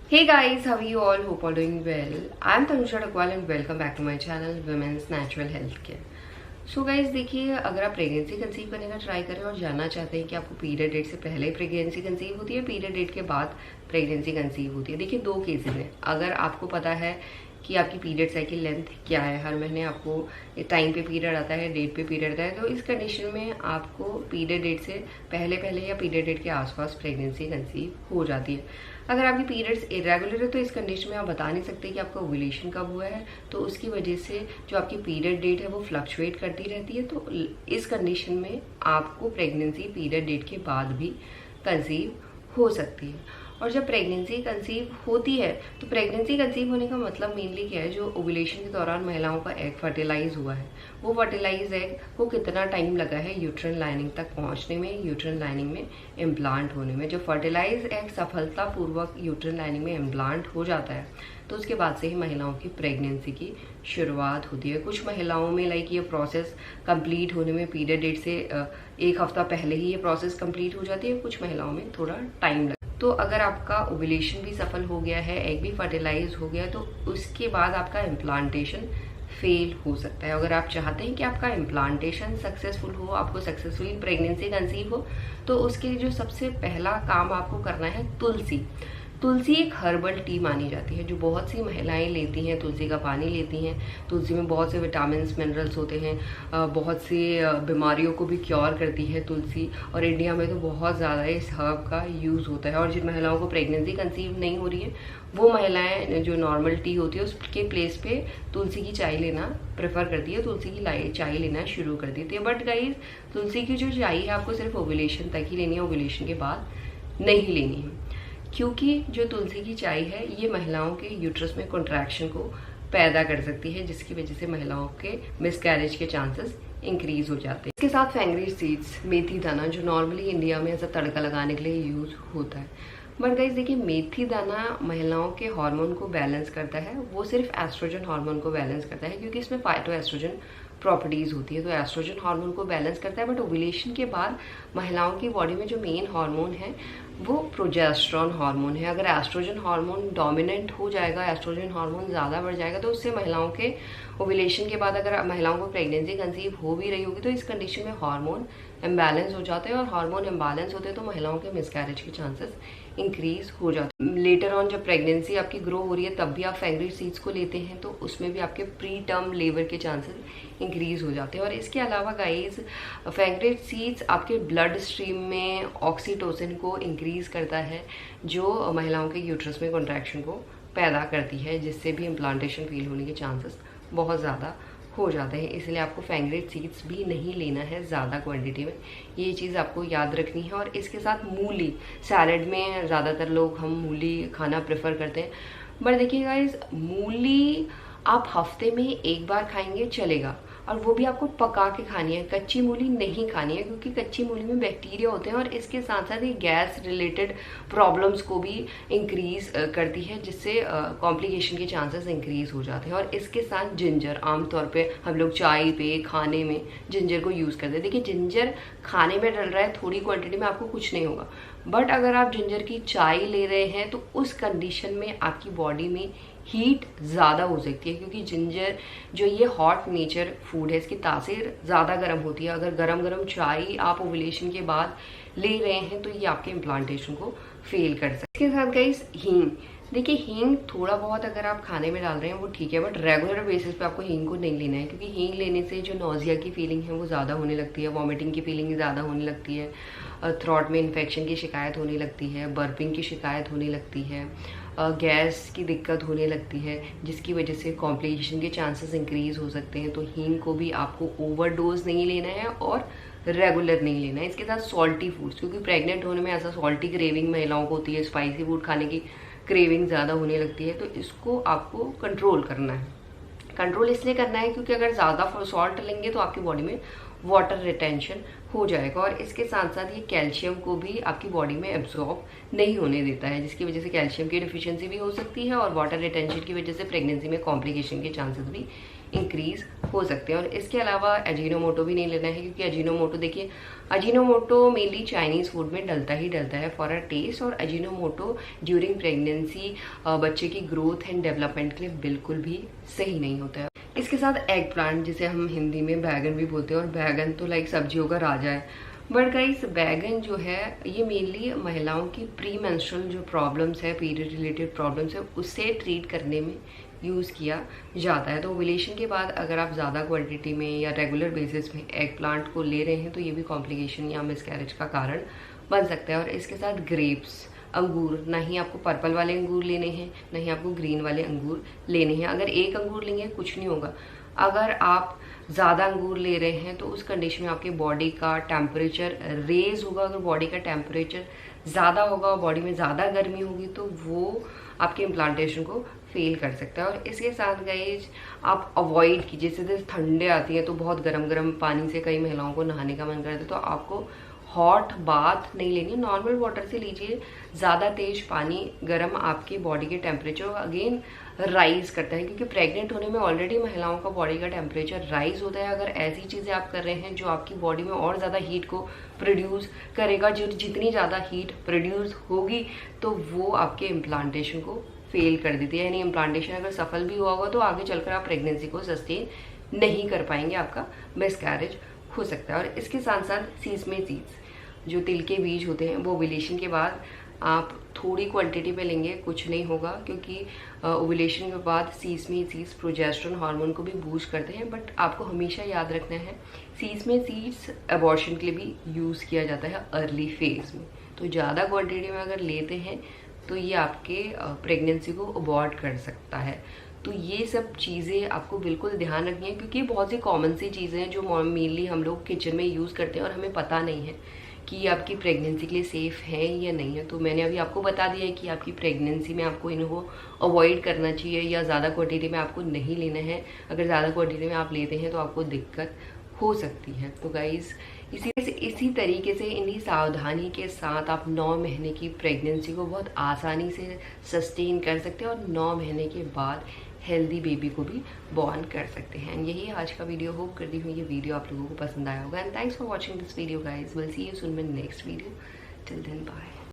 Hey guys, how are you all? Hope all doing well. I'm Tanusha Dakwal and welcome back to my channel Women's Natural Health Care. So guys देखिए, अगर आप pregnancy conceive करने का try करें और जानना चाहते हैं कि आपको पीरियड डेट से पहले प्रेगनेंसी कंसीव होती है, पीरियड डेट के बाद प्रेगनेंसी कंसीव होती है, देखिए दो केसेस हैं। अगर आपको पता है कि आपकी पीरियड साइकिल लेंथ क्या है, हर महीने आपको टाइम पे पीरियड आता है, डेट पे पीरियड आता है, तो इस कंडीशन में आपको पीरियड डेट से पहले या पीरियड डेट के आसपास प्रेगनेंसी कंसीव हो जाती है। अगर आपकी पीरियड्स इरेगुलर है तो इस कंडीशन में आप बता नहीं सकते कि आपका ओव्यूलेशन कब हुआ है, तो उसकी वजह से जो आपकी पीरियड डेट है वो फ्लक्चुएट करती रहती है। तो इस कंडीशन में आपको प्रेगनेंसी पीरियड डेट के बाद भी कंसीव हो सकती है। और जब प्रेगनेंसी कंसीव होती है तो प्रेगनेंसी कंसीव होने का मतलब मेनली क्या है, जो ओव्यूलेशन के दौरान महिलाओं का एग फर्टिलाइज हुआ है, वो फर्टिलाइज एग को कितना टाइम लगा है यूट्रन लाइनिंग तक पहुंचने में, यूट्रन लाइनिंग में इम्प्लांट होने में। जो फर्टिलाइज एग सफलतापूर्वक यूट्रन लाइनिंग में इम्प्लांट हो जाता है तो उसके बाद से ही महिलाओं की प्रेगनेंसी की शुरुआत होती है। कुछ महिलाओं में ये प्रोसेस कंप्लीट होने में पीरियड डेट से एक हफ्ता पहले ही ये प्रोसेस कंप्लीट हो जाती है, कुछ महिलाओं में थोड़ा टाइम लगता है। तो अगर आपका ओव्यूलेशन भी सफल हो गया है, एग भी फर्टिलाइज हो गया है, तो उसके बाद आपका इम्प्लांटेशन फेल हो सकता है। अगर आप चाहते हैं कि आपका इम्प्लांटेशन सक्सेसफुल हो, आपको सक्सेसफुली प्रेगनेंसी कंसीव हो, तो उसके लिए जो सबसे पहला काम आपको करना है, तुलसी एक हर्बल टी मानी जाती है, जो बहुत सी महिलाएं लेती हैं। तुलसी का पानी लेती हैं। तुलसी में बहुत से विटामिन मिनरल्स होते हैं, बहुत सी बीमारियों को भी क्योर करती है तुलसी। और इंडिया में तो बहुत ज़्यादा इस हर्ब का यूज़ होता है। और जिन महिलाओं को प्रेगनेंसी कंसीव नहीं हो रही है, वो महिलाएं जो नॉर्मल टी होती है उसके प्लेस पे तुलसी की चाय लेना प्रेफर करती है, तुलसी की चाय लेना शुरू कर देती है। बट गाइज, तुलसी की जो चाय है आपको सिर्फ ओव्यूलेशन तक ही लेनी है, ओव्यूलेशन के बाद नहीं लेनी है। क्योंकि जो तुलसी की चाय है ये महिलाओं के यूट्रस में कॉन्ट्रैक्शन को पैदा कर सकती है, जिसकी वजह से महिलाओं के मिसकैरेज के चांसेस इंक्रीज हो जाते हैं। इसके साथ फेंगरी सीड्स, मेथी दाना, जो नॉर्मली इंडिया में ऐसा तड़का लगाने के लिए यूज होता है। बट गाइस देखिए, मेथी दाना महिलाओं के हार्मोन को बैलेंस करता है, वो सिर्फ एस्ट्रोजन हार्मोन को बैलेंस करता है, क्योंकि इसमें फाइटो एस्ट्रोजन प्रॉपर्टीज होती है, तो एस्ट्रोजन हार्मोन को बैलेंस करता है। बट ओव्यूलेशन के बाद महिलाओं की बॉडी में जो मेन हार्मोन है वो प्रोजेस्टेरॉन हार्मोन है। अगर एस्ट्रोजन हार्मोन डोमिनेंट हो जाएगा, एस्ट्रोजन हार्मोन ज़्यादा बढ़ जाएगा, तो उससे महिलाओं के ओव्यूलेशन के बाद अगर महिलाओं को प्रेगनेंसी कंसीव हो भी रही होगी तो इस कंडीशन में हार्मोन इम्बैलेंस हो जाते हैं। और हार्मोन इम्बैलेंस होते हैं तो महिलाओं के मिसकैरेज के चांसेस इंक्रीज हो जाते हैं। लेटर ऑन जब प्रेगनेंसी आपकी ग्रो हो रही है तब भी आप फेंगरी सीड्स को लेते हैं, तो उसमें भी आपके प्री टर्म लेबर के चांसेस इंक्रीज हो जाते हैं। और इसके अलावा गाइज, फेंगरी सीड्स आपके ब्लड स्ट्रीम में ऑक्सीटोसिन को इंक्रीज करता है, जो महिलाओं के यूट्रस में कॉन्ट्रैक्शन को पैदा करती है, जिससे भी इम्प्लांटेशन फेल होने के चांसेस बहुत ज़्यादा हो जाते हैं। इसलिए आपको फेंगरेट सीड्स भी नहीं लेना है ज़्यादा क्वांटिटी में, ये चीज़ आपको याद रखनी है। और इसके साथ मूली, सैलड में ज़्यादातर लोग हम मूली खाना प्रेफर करते हैं। बट देखिए गाइस, मूली आप हफ्ते में एक बार खाएंगे चलेगा, और वो भी आपको पका के खानी है, कच्ची मूली नहीं खानी है, क्योंकि कच्ची मूली में बैक्टीरिया होते हैं और इसके साथ साथ ये गैस रिलेटेड प्रॉब्लम्स को भी इंक्रीज करती है, जिससे कॉम्प्लिकेशन के चांसेस इंक्रीज हो जाते हैं। और इसके साथ जिंजर, आमतौर पे हम लोग चाय पे, खाने में जिंजर को यूज़ करते हैं। देखिए, जिंजर खाने में डल रहा है, थोड़ी क्वांटिटी में आपको कुछ नहीं होगा, बट अगर आप जिंजर की चाय ले रहे हैं तो उस कंडीशन में आपकी बॉडी में हीट ज़्यादा हो सकती है, क्योंकि जिंजर जो ये हॉट नेचर फूड है, इसकी तासीर ज़्यादा गर्म होती है। अगर गरम गरम चाय आप ओव्यूलेशन के बाद ले रहे हैं तो ये आपके इम्प्लांटेशन को फेल कर सकते हैं। इसके साथ गाइस, हींग, देखिए हींग थोड़ा बहुत अगर आप खाने में डाल रहे हैं वो ठीक है, बट रेगुलर बेसिस पे आपको हींग को नहीं लेना है, क्योंकि हींग लेने से जो नोजिया की फीलिंग है वो ज़्यादा होने लगती है, वॉमिटिंग की फीलिंग ज़्यादा होने लगती है, थ्रोट में इन्फेक्शन की शिकायत होने लगती है, बर्पिंग की शिकायत होने लगती है, गैस की दिक्कत होने लगती है, जिसकी वजह से कॉम्प्लिकेशन के चांसेस इंक्रीज हो सकते हैं। तो हींग को भी आपको ओवरडोज नहीं लेना है और रेगुलर नहीं लेना है। इसके साथ सॉल्टी फूड्स, क्योंकि प्रेग्नेंट होने में ऐसा सॉल्टी क्रेविंग महिलाओं को होती है, स्पाइसी फूड खाने की क्रेविंग ज़्यादा होने लगती है, तो इसको आपको कंट्रोल करना है। कंट्रोल इसलिए करना है क्योंकि अगर ज़्यादा सॉल्ट लेंगे तो आपकी बॉडी में वाटर रिटेंशन हो जाएगा, और इसके साथ साथ ये कैल्शियम को भी आपकी बॉडी में एब्जॉर्ब नहीं होने देता है, जिसकी वजह से कैल्शियम की डिफिशियंसी भी हो सकती है, और वाटर रिटेंशन की वजह से प्रेगनेंसी में कॉम्प्लिकेशन के चांसेस भी इंक्रीज हो सकते हैं। और इसके अलावा अजीनोमोटो भी नहीं लेना है, क्योंकि अजीनोमोटो देखिए, अजीनोमोटो मेनली चाइनीज फूड में डलता ही डलता है फॉर अ टेस्ट, और अजीनोमोटो ड्यूरिंग प्रेगनेंसी बच्चे की ग्रोथ एंड डेवलपमेंट के लिए बिल्कुल भी सही नहीं होता है। इसके साथ एग प्लांट, जिसे हम हिंदी में बैगन भी बोलते हैं, और बैगन तो लाइक सब्जियों का राजा है, बट गाइस बैगन जो है ये मेनली महिलाओं की प्री मेंस्ट्रुअल जो प्रॉब्लम्स है, पीरियड रिलेटेड प्रॉब्लम्स है, उससे ट्रीट करने में यूज़ किया जाता है। तो ओव्यूलेशन के बाद अगर आप ज़्यादा क्वांटिटी में या रेगुलर बेसिस में एग प्लांट को ले रहे हैं तो ये भी कॉम्प्लिकेशन या मिसकैरेज का कारण बन सकता है। और इसके साथ ग्रेप्स, अंगूर, ना ही आपको पर्पल वाले अंगूर लेने हैं, ना ही आपको ग्रीन वाले अंगूर लेने हैं। अगर एक अंगूर लेंगे कुछ नहीं होगा, अगर आप ज़्यादा अंगूर ले रहे हैं तो उस कंडीशन में आपके बॉडी का टेम्परेचर रेज होगा। अगर बॉडी का टेम्परेचर ज़्यादा होगा, बॉडी में ज़्यादा गर्मी होगी, तो वो आपके इम्प्लांटेशन को फेल कर सकता है। और इसके साथ गाइज आप अवॉइड कीजिए, जैसे ठंडे आती है तो बहुत गर्म गर्म पानी से कई महिलाओं को नहाने का मन करता है, तो आपको हॉट बाथ नहीं लेनी, नॉर्मल वाटर से लीजिए। ज़्यादा तेज पानी गर्म आपकी बॉडी के टेम्परेचर को अगेन राइज करता है, क्योंकि प्रेग्नेंट होने में ऑलरेडी महिलाओं का बॉडी का टेम्परेचर राइज होता है। अगर ऐसी चीज़ें आप कर रहे हैं जो आपकी बॉडी में और ज़्यादा हीट को प्रोड्यूस करेगा, जो जितनी ज़्यादा हीट प्रोड्यूस होगी तो वो आपके इम्प्लांटेशन को फेल कर देती है। यानी इम्प्लांटेशन अगर सफल भी हुआ होगा तो आगे चलकर आप प्रेगनेंसी को सस्टेन नहीं कर पाएंगे, आपका मिसकैरेज हो सकता है। और इसके साथ साथ सीसमे सीड्स, जो तिल के बीज होते हैं, वो ओव्यूलेशन के बाद आप थोड़ी क्वांटिटी पे लेंगे, कुछ नहीं होगा, क्योंकि ओव्यूलेशन के बाद सीसमे सीड्स प्रोजेस्टेरोन हार्मोन को भी बूस्ट करते हैं। बट आपको हमेशा याद रखना है, सीसमे सीड्स अबॉर्शन के लिए भी यूज़ किया जाता है अर्ली फेज में। तो ज़्यादा क्वांटिटी में अगर लेते हैं तो ये आपके प्रेगनेंसी को अबॉर्ट कर सकता है। तो ये सब चीज़ें आपको बिल्कुल ध्यान रखनी है, क्योंकि बहुत सी कॉमन सी चीज़ें हैं जो मेनली हम लोग किचन में यूज़ करते हैं और हमें पता नहीं है कि ये आपकी प्रेगनेंसी के लिए सेफ़ है या नहीं है। तो मैंने अभी आपको बता दिया है कि आपकी प्रेगनेंसी में आपको इनको अवॉइड करना चाहिए, या ज़्यादा क्वांटिटी में आपको नहीं लेना है। अगर ज़्यादा क्वांटिटी में आप लेते हैं तो आपको दिक्कत हो सकती है। तो गाइज़ इसी तरीके से इन्हीं सावधानी के साथ आप 9 महीने की प्रेगनेंसी को बहुत आसानी से सस्टेन कर सकते हैं, और 9 महीने के बाद हेल्दी बेबी को भी बॉर्न कर सकते हैं। यही आज का वीडियो। होप करती हूँ ये वीडियो आप लोगों को पसंद आया होगा। And thanks for watching this video guys. Will see you soon in next video. Till then bye.